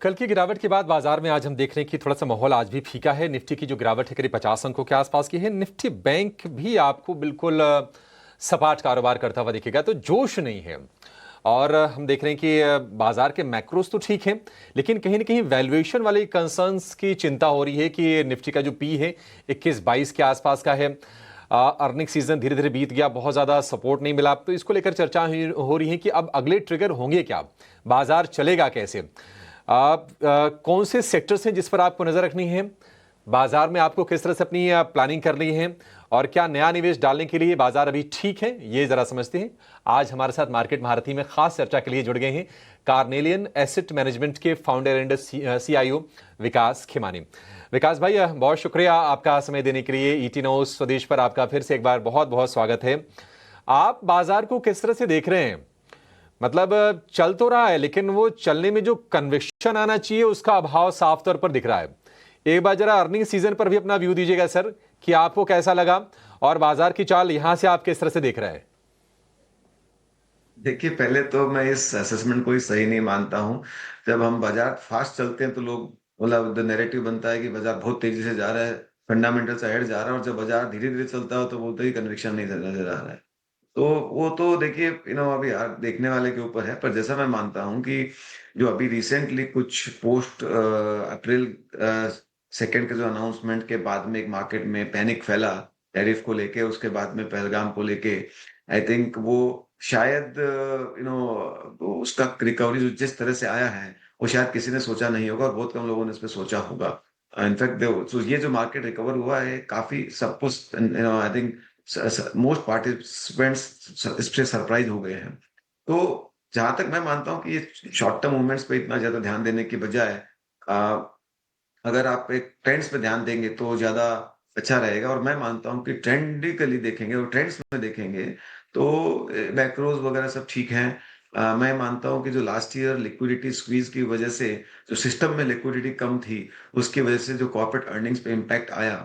कल की गिरावट के बाद बाजार में आज हम देख रहे हैं कि थोड़ा सा माहौल आज भी फीका है। निफ्टी की जो गिरावट है करीब 50 अंकों के आसपास की है। निफ्टी बैंक भी आपको बिल्कुल सपाट कारोबार करता हुआ दिखेगा, तो जोश नहीं है। और हम देख रहे हैं कि बाजार के मैक्रोस तो ठीक हैं, लेकिन कहीं ना कहीं वैल्यूएशन वाली कंसर्न्स की चिंता हो रही है कि निफ्टी का जो पी है 21-22 के आसपास का है। अर्निंग सीजन धीरे धीरे बीत गया, बहुत ज्यादा सपोर्ट नहीं मिला, तो इसको लेकर चर्चा हो रही है कि अब अगले ट्रिगर होंगे क्या, बाजार चलेगा कैसे। आप कौन से सेक्टर्स हैं जिस पर आपको नजर रखनी है, बाजार में आपको किस तरह से अपनी प्लानिंग करनी है, और क्या नया निवेश डालने के लिए बाजार अभी ठीक है, ये जरा समझते हैं। आज हमारे साथ मार्केट महारथी में खास चर्चा के लिए जुड़ गए हैं कार्नेलियन एसेट मैनेजमेंट के फाउंडर एंड सीआईओ विकास खिमानी। विकास भाई, बहुत शुक्रिया आपका समय देने के लिए। ईटी न्यूज स्वदेश पर आपका फिर से एक बार बहुत बहुत स्वागत है। आप बाजार को किस तरह से देख रहे हैं? मतलब चल तो रहा है, लेकिन वो चलने में जो कन्विक्शन आना चाहिए उसका अभाव साफ तौर पर दिख रहा है। एक बार जरा अर्निंग सीजन पर भी अपना व्यू दीजिएगा सर, कि आपको कैसा लगा और बाजार की चाल यहां से आप किस तरह से देख रहे हैं? देखिए, पहले तो मैं इस असेसमेंट को ही सही नहीं मानता हूँ। जब हम बाजार फास्ट चलते हैं तो लोग मतलब द नैरेटिव बनता है कि बाजार बहुत तेजी से जा रहा है, फंडामेंटल से हेड जा रहा है, और जब बाजार धीरे-धीरे चलता है तो बोलते हैं कि कन्विक्शन नहीं नजर आ रहा है। तो वो तो देखिए अभी यार देखने वाले के ऊपर है, पर जैसा मैं मानता हूँ कि जो अभी रिसेंटली कुछ पोस्ट अप्रैल सेकंड के जो अनाउंसमेंट के बाद में एक मार्केट में पैनिक फैला टैरिफ को लेके, उसके बाद में पहलगाम को लेके, आई थिंक वो शायद उसका रिकवरी जो जिस तरह से आया है वो शायद किसी ने सोचा नहीं होगा, और बहुत कम लोगों ने इस पे सोचा होगा। इनफैक्ट तो ये जो मार्केट रिकवर हुआ है काफी सब कुछ आई थिंक मोस्ट पार्टिसिपेंट्स इससे सरप्राइज हो गए हैं। तो जहां तक मैं मानता हूं कि ये शॉर्ट टर्म मूवमेंट्स पे इतना ज्यादा ध्यान देने की बजाय अगर आप एक ट्रेंड्स पे ध्यान देंगे तो ज्यादा अच्छा रहेगा। और मैं मानता हूं कि ट्रेंडिकली देखेंगे और ट्रेंड्स में देखेंगे तो मैक्रोज वगैरह सब ठीक हैं। मैं मानता हूं कि जो लास्ट ईयर लिक्विडिटी स्क्वीज की वजह से जो सिस्टम में लिक्विडिटी कम थी, उसकी वजह से जो कॉर्पोरेट अर्निंग्स पे इम्पैक्ट आया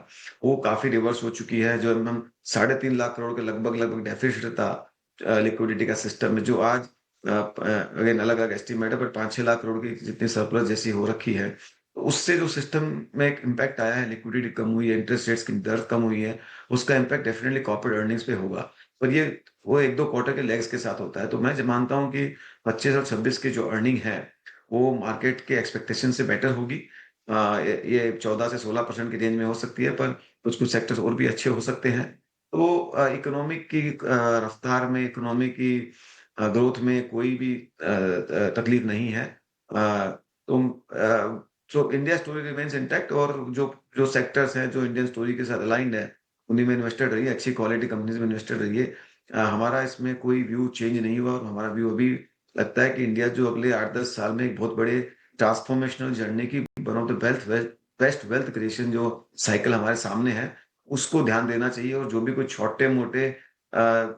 वो काफी रिवर्स हो चुकी है। जो हम 3.5 लाख करोड़ के लगभग लगभग डेफिसिट था लिक्विडिटी का सिस्टम में, जो आज अगेन अलग अलग एस्टिमेट है, पर 5-6 लाख करोड़ की जितनी सरप्लस जैसी हो रखी है, तो उससे जो सिस्टम में एक इम्पैक्ट आया है, लिक्विडिटी कम हुई है, इंटरेस्ट रेट्स की दर कम हुई है, उसका इम्पैक्ट डेफिनेटली कॉर्पोरेट अर्निंग्स पे होगा। पर ये वो 1-2 क्वार्टर के लेग्स के साथ होता है। तो मैं मानता हूँ कि 25 और 26 की जो अर्निंग है वो मार्केट के एक्सपेक्टेशन से बेटर होगी। ये 14 से 16% की रेंज में हो सकती है, पर कुछ कुछ सेक्टर्स और भी अच्छे हो सकते हैं। तो इकोनॉमिक की रफ्तार में, इकोनॉमी की ग्रोथ में कोई भी तकलीफ नहीं है। तो जो इंडिया स्टोरी रिमेन्स इंटैक्ट, और जो जो सेक्टर्स हैं जो इंडियन स्टोरी के साथ अलाइंड है, उन्हीं में इन्वेस्टेड रहिए, अच्छी क्वालिटी कंपनीज में इन्वेस्टेड रहिए। हमारा इसमें कोई व्यू चेंज नहीं हुआ, और हमारा व्यू अभी लगता है कि इंडिया जो अगले 8-10 साल में एक बहुत बड़े ट्रांसफॉर्मेशनल जर्नी की, one of the best wealth creation जो साइकिल हमारे सामने है, उसको ध्यान देना चाहिए। और जो भी कुछ छोटे मोटे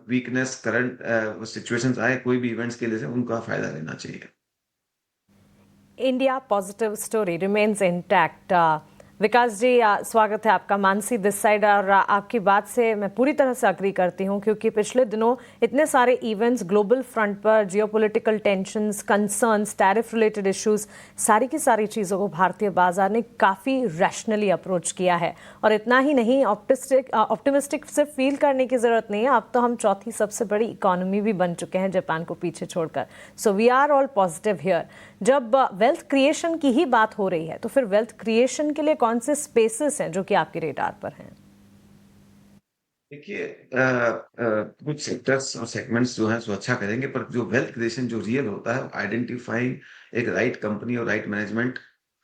वीकनेस करंट सिचुएशंस आए कोई भी इवेंट्स के लिए से, उनका फायदा लेना चाहिए। India positive story remains intact. Vikas ji, स्वागत है आपका। Mansi this side. और आपकी बात से मैं पूरी तरह से अग्री करती हूँ, क्योंकि पिछले दिनों इतने सारे इवेंट्स ग्लोबल फ्रंट पर, geopolitical tensions, concerns, tariff related issues, सारी की सारी चीज़ों को भारतीय बाजार ने काफ़ी रैशनली अप्रोच किया है। और इतना ही नहीं, ऑप्टिमिस्टिक सिर्फ फील करने की ज़रूरत नहीं है, अब तो हम चौथी सबसे बड़ी इकोनॉमी भी बन चुके हैं जापान को पीछे छोड़कर। So we are all positive here. जब वेल्थ क्रिएशन की ही बात हो रही है, तो फिर वेल्थ क्रिएशन के लिए कौन से स्पेसेस हैं जो कि आपके रेडार पर हैं? देखिए, कुछ सेक्टर्स और सेगमेंट्स जो हैं सो अच्छा करेंगे, पर जो वेल्थ क्रिएशन जो रियल होता है, आइडेंटिफाइंग एक राइट कंपनी और राइट मैनेजमेंट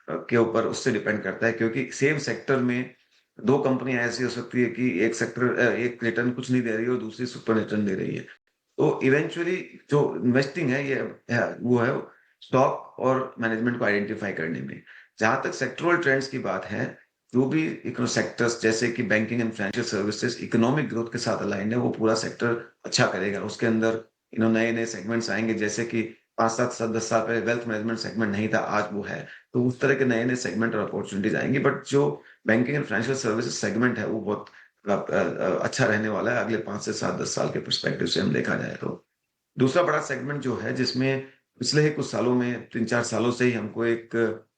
के ऊपर, उससे डिपेंड करता है। क्योंकि सेम सेक्टर में दो कंपनियां ऐसी हो सकती है कि एक रिटर्न कुछ नहीं दे रही है और दूसरी सुपर रिटर्न दे रही है। तो इवेंचुअली जो इन्वेस्टिंग है ये वो है स्टॉक और मैनेजमेंट को आइडेंटिफाई करने में। जहां तक सेक्टरल ट्रेंड्स की बात है, जो भी इकोनो सेक्टर्स जैसे कि banking and financial services economic growth के साथ अलाइंड है, वो पूरा सेक्टर अच्छा करेगा। उसके अंदर नए नए सेगमेंट्स आएंगे, जैसे कि 5-7 10 साल पहले वेल्थ मैनेजमेंट सेगमेंट नहीं था, आज वो है। तो उस तरह के नए नए सेगमेंट और अपॉर्चुनिटीज आएंगी। बट जो banking and financial services segment है वो बहुत अच्छा रहने वाला है अगले 5 से 7-10 साल के परस्पेक्टिव से हम देखा जाए तो। दूसरा बड़ा सेगमेंट जो है जिसमें पिछले ही कुछ सालों में 3-4 सालों से ही हमको एक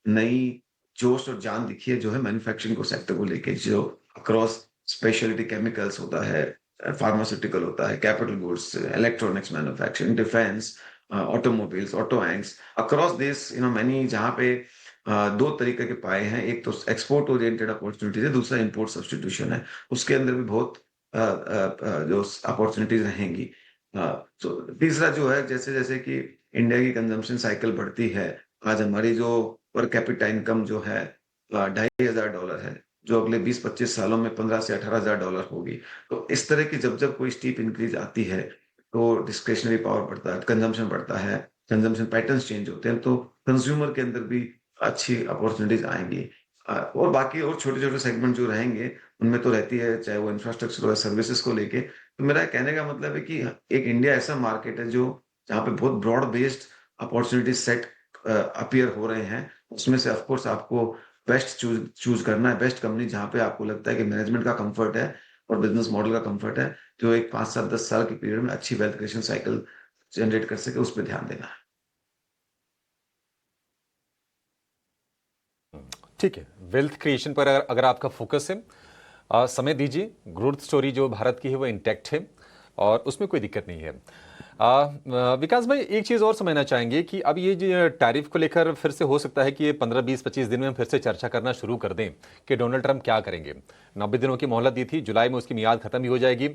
नई जोश और जान दिखी है जो है मैन्युफैक्चरिंग को सेक्टर को लेके, जो अक्रॉस स्पेशलिटी केमिकल्स होता है, फार्मास्यूटिकल होता है, capital goods, electronics manufacturing, defence, automobiles, auto एंक्स, अक्रॉस दिस मैनी, जहाँ पे 2 तरीके के पाए हैं। एक तो एक्सपोर्ट ओरिएंटेड अपॉर्चुनिटीज है, दूसरा इंपोर्ट सब्स्टिट्यूशन है। उसके अंदर भी बहुत जो अपॉर्चुनिटीज रहेंगी। तो तीसरा जो है, जैसे-जैसे कि इंडिया की कंजम्पशन साइकिल बढ़ती है, आज हमारी जो पर कैपिटा इनकम जो है $2,500 है, जो अगले 20-25 सालों में 15 से $18,000 होगी। तो इस तरह की जब-जब कोई स्टीप इंक्रीज आती है, तो डिस्क्रिशनरी पावर बढ़ता है, कंजम्पशन बढ़ता है, कंजम्पशन पैटर्न्स चेंज होते हैं, तो कंज्यूमर के अंदर भी अच्छी अपॉर्चुनिटीज आएँगी। और बाकी और छोटे-छोटे सेगमेंट जो रहेंगे, उनमें तो रहती है, चाहे वो इंफ्रास्ट्रक्चर हो या सर्विसेज को लेके। तो मेरा कहने का मतलब है कि एक इंडिया ऐसा मार्केट है जो जहाँ पे बहुत broad based opportunity set appear हो रहे हैं। उसमें से ऑफ कोर्स आपको बेस्ट चूज़ करना है, बेस्ट कंपनी जहाँ पे आपको लगता है कि मैनेजमेंट का कम्फर्ट है और बिज़नेस मॉडल का कम्फर्ट है, जो एक 5 साल 10 साल के पीरियड में अच्छी वेल्थ क्रिएशन साइकिल जनरेट कर सके, उस पे ध्यान देना है। ठीक है, वेल्थ क्रिएशन पर अगर आपका फोकस है, समय दीजिए। ग्रोथ स्टोरी जो भारत की है वो इंटैक्ट है और उसमें कोई दिक्कत नहीं है। विकास भाई, एक चीज़ और समझना चाहेंगे कि अब ये जो टैरिफ को लेकर फिर से हो सकता है कि ये 15, 20, 25 दिन में फिर से चर्चा करना शुरू कर दें कि डोनाल्ड ट्रंप क्या करेंगे। 90 दिनों की मोहलत दी थी, जुलाई में उसकी मियाद खत्म भी हो जाएगी।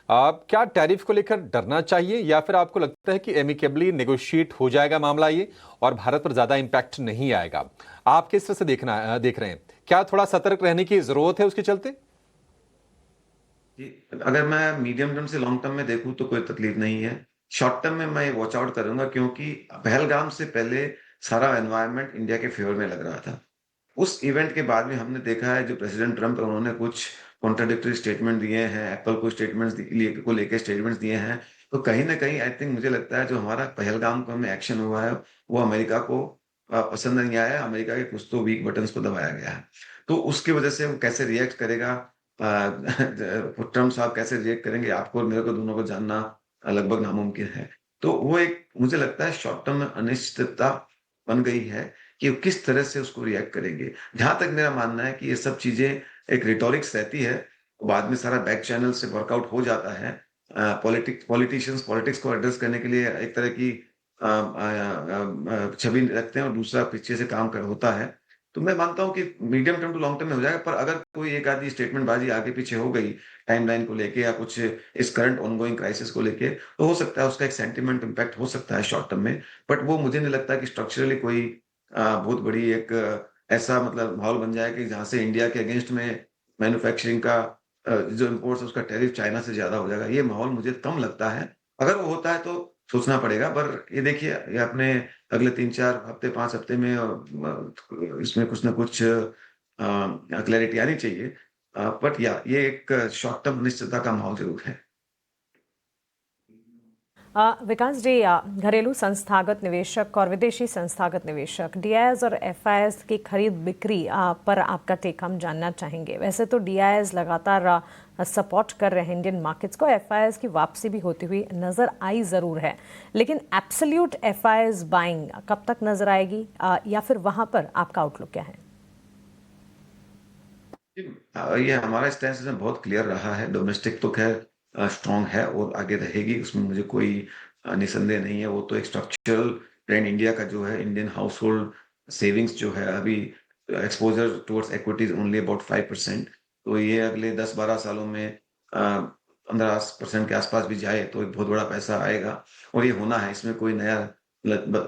क्या टैरिफ को लेकर डरना चाहिए या फिर आपको लगता है कि एमिकेबली नेगोशिएट हो जाएगा मामला ये और भारत पर ज्यादा इंपैक्ट नहीं आएगा? आप किस तरह से देख रहे हैं? क्या थोड़ा सतर्क रहने की जरूरत है उसके चलते? जी, अगर मैं मीडियम टर्म से लॉन्ग टर्म में देखूँ तो कोई तकलीफ नहीं है। शॉर्ट टर्म में मैं वॉच आउट करूँगा, क्योंकि पहलगाम से पहले सारा एनवायरनमेंट इंडिया के फेवर में लग रहा था। उस इवेंट के बाद भी हमने देखा है, जो प्रेसिडेंट ट्रम्प है उन्होंने कुछ कॉन्ट्राडिक्टरी स्टेटमेंट दिए हैं, एप्पल को स्टेटमेंट्स को लेके स्टेटमेंट्स दिए हैं। तो कहीं न कहीं आई थिंक, मुझे लगता है जो हमारा पहलगाम को में एक्शन हुआ है, वो अमेरिका को पसंद नहीं आया है। अमेरिका के कुछ तो वीक बटन्स को दबाया गया है। तो उसकी वजह से वो कैसे रिएक्ट करेगा, ट्रम्प साहब कैसे रिएक्ट करेंगे, आपको और मेरे को दोनों को जानना लगभग नामुमकिन है। तो वो एक, मुझे लगता है शॉर्ट टर्म में अनिश्चितता बन गई है कि वो किस तरह से उसको रिएक्ट करेंगे। जहाँ तक मेरा मानना है कि ये सब चीज़ें एक रिटॉरिक्स रहती है, बाद में सारा बैक चैनल से वर्कआउट हो जाता है। पॉलिटिशियंस पॉलिटिक्स को एड्रेस करने के लिए एक तरह की छवि रखते हैं और दूसरा पीछे से काम कर होता है। तो मैं मानता हूँ कि medium term to long term में हो जाएगा, पर अगर कोई एक आधी स्टेटमेंट बाजी आगे पीछे हो गई, टाइमलाइन को लेके या कुछ इस करंट ऑनगोइंग क्राइसिस को लेके, तो हो सकता है उसका एक सेंटिमेंट इम्पैक्ट हो सकता है शॉर्ट टर्म में। बट वो मुझे नहीं लगता कि स्ट्रक्चरली कोई बहुत बड़ी एक ऐसा मतलब माहौल बन जाए कि जहाँ से इंडिया के अगेंस्ट में मैन्युफैक्चरिंग का जो इम्पोर्ट्स है उसका टैरिफ चाइना से ज़्यादा हो जाएगा। ये माहौल मुझे कम लगता है। अगर वो होता है तो सोचना पड़ेगा, पर ये देखिए, ये अपने अगले 3-4 हफ्ते, 5 हफ्ते में इसमें कुछ ना कुछ क्लैरिटी आनी चाहिए। बट या ये एक शॉर्ट टर्म अनिश्चितता का माहौल ज़रूर है। विकास जी, घरेलू संस्थागत निवेशक और विदेशी संस्थागत निवेशक डीआईएस और एफआईएस की खरीद बिक्री पर आपका टेक हम जानना चाहेंगे। वैसे तो डीआईएस लगातार सपोर्ट कर रहे हैं इंडियन मार्केट्स को, एफआईएस की वापसी भी होती हुई नजर आई ज़रूर है, लेकिन एब्सोल्यूट एफआईएस बाइंग कब तक नजर आएगी, या फिर वहां पर आपका आउटलुक क्या है? ये हमारा स्टैंड में बहुत क्लियर रहा है। डोमेस्टिक तो खैर स्ट्रांग है और आगे रहेगी, उसमें मुझे कोई निसंदेह नहीं है। वो तो एक स्ट्रक्चरल ट्रेंड इंडिया का जो है, इंडियन हाउस होल्ड सेविंग्स जो है अभी, exposure towards equities only about 5%। तो ये अगले 10-12 सालों में 15% के आसपास भी जाए तो एक बहुत बड़ा पैसा आएगा, और ये होना है। इसमें कोई नया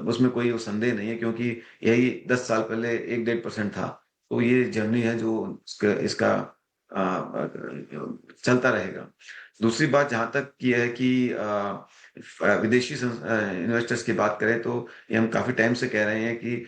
उसमें कोई वो संदेह नहीं है, क्योंकि यही 10 साल पहले 1-1.5% था। तो ये जर्नी है जो इसका चलता रहेगा। दूसरी बात जहाँ तक ये है कि विदेशी इन्वेस्टर्स की बात करें, तो ये हम काफ़ी टाइम से कह रहे हैं कि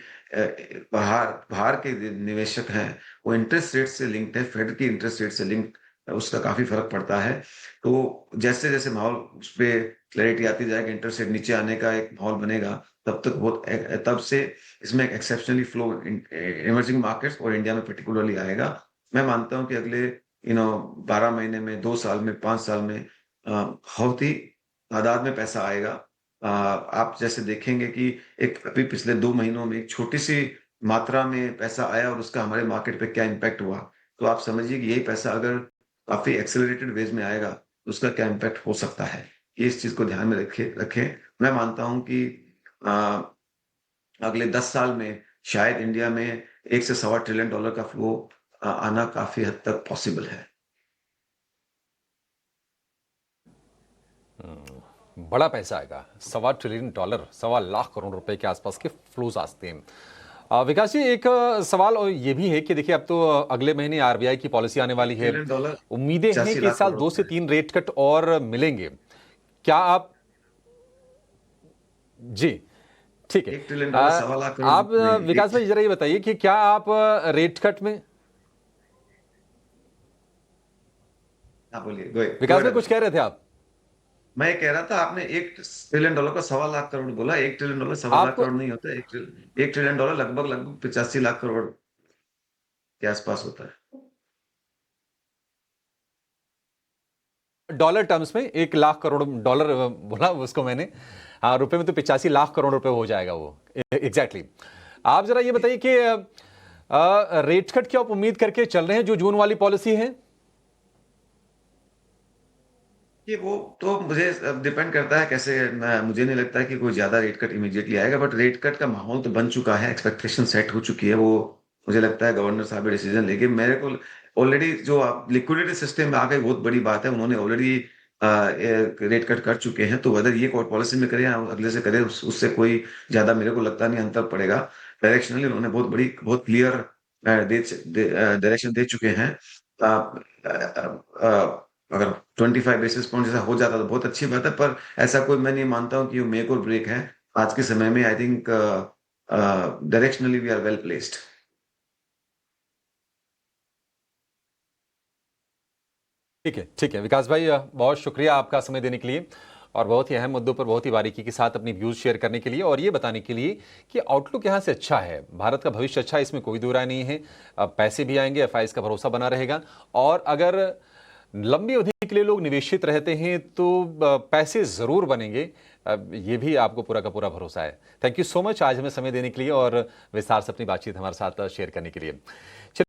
बाहर बाहर के निवेशक हैं, वो इंटरेस्ट रेट से लिंक्ड है, फेड की इंटरेस्ट रेट से लिंक्ड, उसका काफ़ी फ़र्क पड़ता है। तो जैसे-जैसे माहौल उसपे क्लैरिटी आती जाएगी, इंटरेस्ट रेट नीचे आने का एक माहौल बनेगा, तब तक बहुत तब से इसमें एक एक्सेप्शनली फ्लो इमर्जिंग मार्केट्स और इंडिया में पर्टिकुलरली आएगा। मैं मानता हूँ कि अगले 12 महीने में, 2 साल में, 5 साल में बहुत ही तादाद में पैसा आएगा आप जैसे देखेंगे कि एक अभी पिछले 2 महीनों में एक छोटी-सी मात्रा में पैसा आया और उसका हमारे मार्केट पे क्या इम्पैक्ट हुआ। तो आप समझिए कि यही पैसा अगर काफ़ी एक्सेलरेटेड वेज़ में आएगा, तो उसका क्या इम्पैक्ट हो सकता है। ये इस चीज़ को ध्यान में रखें। मैं मानता हूँ कि अ, अगले 10 साल में शायद इंडिया में 1 से सवा ट्रिलियन डॉलर का फ्लो आना काफ़ी हद तक पॉसिबल है। बड़ा पैसा आएगा, $1.25 ट्रिलियन, $1.25 करोड़ के आसपास के फ्लोज आते हैं। विकास जी, एक सवाल और ये भी है कि देखिए अब तो अगले महीने आरबीआई की पॉलिसी आने वाली है। ट्रिलियन डॉलर उम्मीदें हैं 85 कि इस लाख साल करोड़ 2 रुपए से है। 3 रेट कट और मिलेंगे। क्या आप जी, ठीक है। 1 ट्रिलियन डॉलर सवा लाख करोड़ आप नहीं, विकास भाई जरा ये बताइए कि क्या आप रेट कट में हाँ, बोलिए। गो विकास अहेड भाई कुछ अभी। कह रहे थे आप? मैं ये कह रहा था आपने 1 ट्रिलियन डॉलर का सवा लाख करोड़ बोला, 1 ट्रिलियन डॉलर सवा लाख आपको करोड़ नहीं होता है। 1 ट्रिलियन डॉलर लगभग 85 लाख करोड़ के आसपास होता है। डॉलर टर्म्स में 1 लाख करोड़ डॉलर बोला उसको मैंने। हाँ, रुपए में तो 85 लाख करोड़ रुपए हो जाएगा वो। एग्जैक्टली आप जरा ये बताइए कि रेट कट की आप उम्मीद करके चल रहे हैं जो जून वाली पॉलिसी है? ये वो तो मुझे डिपेंड करता है कैसे मुझे नहीं लगता है कि कोई ज़्यादा रेट कट इमीडिएटली आएगा, बट रेट कट का माहौल तो बन चुका है, एक्सपेक्टेशन सेट हो चुकी है। वो मुझे लगता है गवर्नर साहब भी डिसीजन लेंगे। मेरे को ऑलरेडी जो आप लिक्विडिटी सिस्टम में आ गई बहुत बड़ी बात है। उन्होंने ऑलरेडी रेट कट कर चुके हैं, तो वेदर ये पॉलिसी में करें या अगले से करें उससे कोई ज़्यादा मेरे को लगता नहीं अंतर पड़ेगा। डायरेक्शनली उन्होंने बहुत क्लियर डायरेक्शन दे चुके हैं। अ, अ, अगर 25 बेसिस पॉइंट जैसा हो जाता तो बहुत अच्छी बात है, पर ऐसा कोई मैं नहीं मानता हूँ कि वो मेक और ब्रेक है। आज के समय में I think directionally we are well placed. ठीक है विकास भाई, बहुत शुक्रिया आपका समय देने के लिए और बहुत ही अहम मुद्दों पर बहुत ही बारीकी के साथ अपनी व्यूज शेयर करने के लिए और ये बताने के लिए कि आउटलुक यहाँ से अच्छा है, भारत का भविष्य अच्छा है, इसमें कोई दो राय नहीं है। पैसे भी आएंगे, एफआईएस का भरोसा बना रहेगा और अगर लंबी अवधि के लिए लोग निवेशित रहते हैं तो पैसे जरूर बनेंगे। ये भी आपको पूरा का पूरा भरोसा है। थैंक यू सो मच आज हमें समय देने के लिए और विस्तार से अपनी बातचीत हमारे साथ शेयर करने के लिए।